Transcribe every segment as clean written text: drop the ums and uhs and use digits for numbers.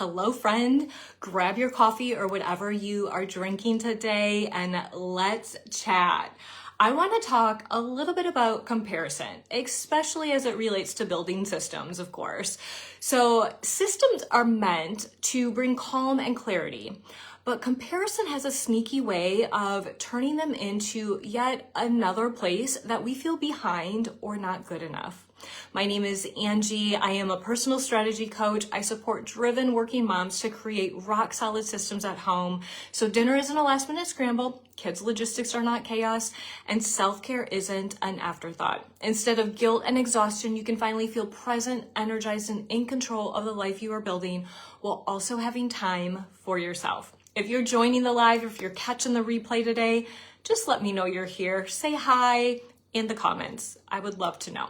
Hello, friend. Grab your coffee or whatever you are drinking today and let's chat. I want to talk a little bit about comparison, especially as it relates to building systems, of course. So systems are meant to bring calm and clarity, but comparison has a sneaky way of turning them into yet another place that we feel behind or not good enough. My name is Angie. I am a personal strategy coach. I support driven working moms to create rock solid systems at home. So dinner isn't a last minute scramble, kids' logistics are not chaos, and self-care isn't an afterthought. Instead of guilt and exhaustion, you can finally feel present, energized, and in control of the life you are building while also having time for yourself. If you're joining the live, if you're catching the replay today, just let me know you're here. Say hi in the comments. I would love to know.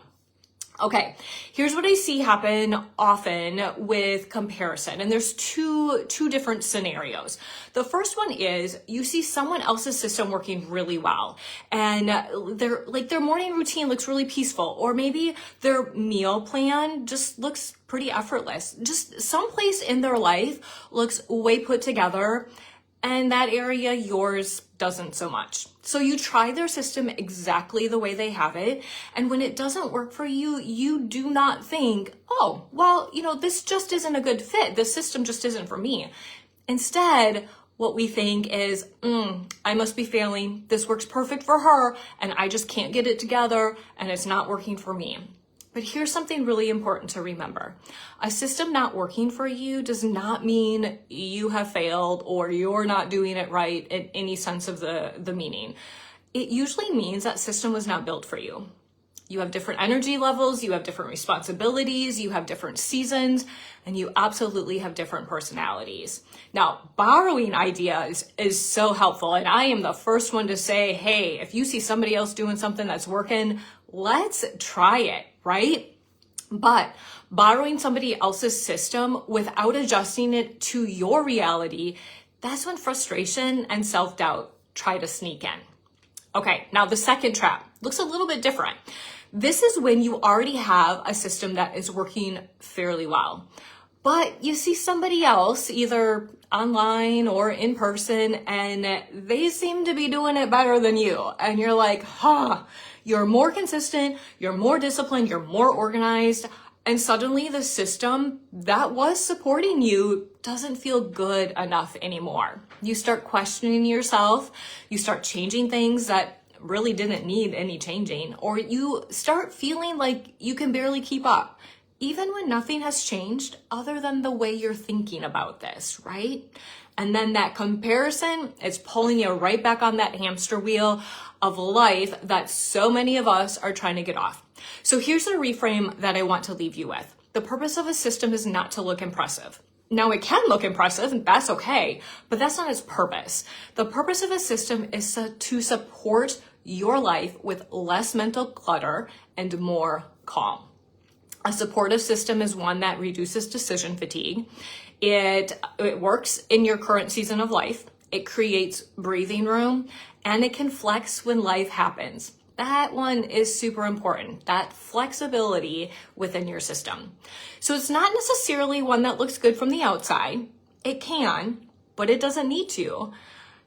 Okay, here's what I see happen often with comparison. And there's two different scenarios. The first one is you see someone else's system working really well and their morning routine looks really peaceful, or maybe their meal plan just looks pretty effortless. Just someplace in their life looks way put together, and that area, yours, doesn't so much. So you try their system exactly the way they have it, and when it doesn't work for you, you do not think, oh, well, this just isn't a good fit. This system just isn't for me. Instead, what we think is, I must be failing. This works perfect for her, and I just can't get it together, and it's not working for me. But here's something really important to remember. A system not working for you does not mean you have failed or you're not doing it right in any sense of the meaning. It usually means that system was not built for you. You have different energy levels, you have different responsibilities, you have different seasons, and you absolutely have different personalities. Now, borrowing ideas is so helpful, and I am the first one to say, hey, if you see somebody else doing something that's working, let's try it, right? But borrowing somebody else's system without adjusting it to your reality, that's when frustration and self-doubt try to sneak in. Okay, now the second trap looks a little bit different. This is when you already have a system that is working fairly well, but you see somebody else either online or in person and they seem to be doing it better than you. And you're like, you're more consistent, you're more disciplined, you're more organized. And suddenly the system that was supporting you doesn't feel good enough anymore. You start questioning yourself, you start changing things that really didn't need any changing, or you start feeling like you can barely keep up, even when nothing has changed other than the way you're thinking about this, right? And then that comparison is pulling you right back on that hamster wheel of life that so many of us are trying to get off. So here's the reframe that I want to leave you with. The purpose of a system is not to look impressive. Now, it can look impressive, and that's okay, but that's not its purpose. The purpose of a system is to support your life with less mental clutter and more calm. A supportive system is one that reduces decision fatigue. It works in your current season of life. It creates breathing room, and it can flex when life happens. That one is super important, that flexibility within your system. So it's not necessarily one that looks good from the outside. It can, but it doesn't need to.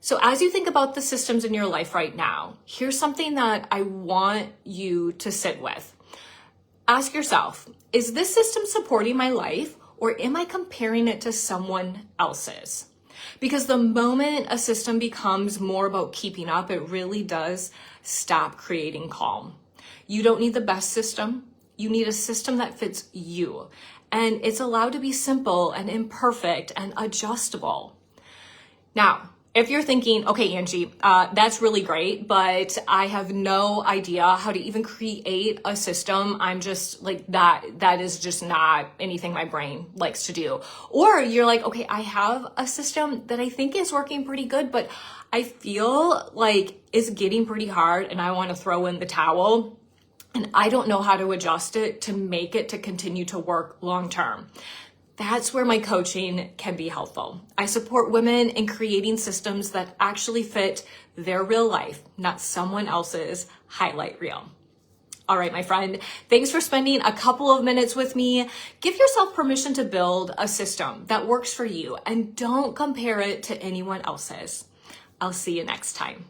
So as you think about the systems in your life right now, here's something that I want you to sit with. Ask yourself, is this system supporting my life, or am I comparing it to someone else's? Because the moment a system becomes more about keeping up, it really does stop creating calm. You don't need the best system. You need a system that fits you. And it's allowed to be simple and imperfect and adjustable. Now, if you're thinking, okay, Angie, that's really great, but I have no idea how to even create a system. I'm just like, that is just not anything my brain likes to do. Or you're like, okay, I have a system that I think is working pretty good, but I feel like it's getting pretty hard and I want to throw in the towel. And I don't know how to adjust it to make it to continue to work long term. That's where my coaching can be helpful. I support women in creating systems that actually fit their real life, not someone else's highlight reel. All right, my friend, thanks for spending a couple of minutes with me. Give yourself permission to build a system that works for you and don't compare it to anyone else's. I'll see you next time.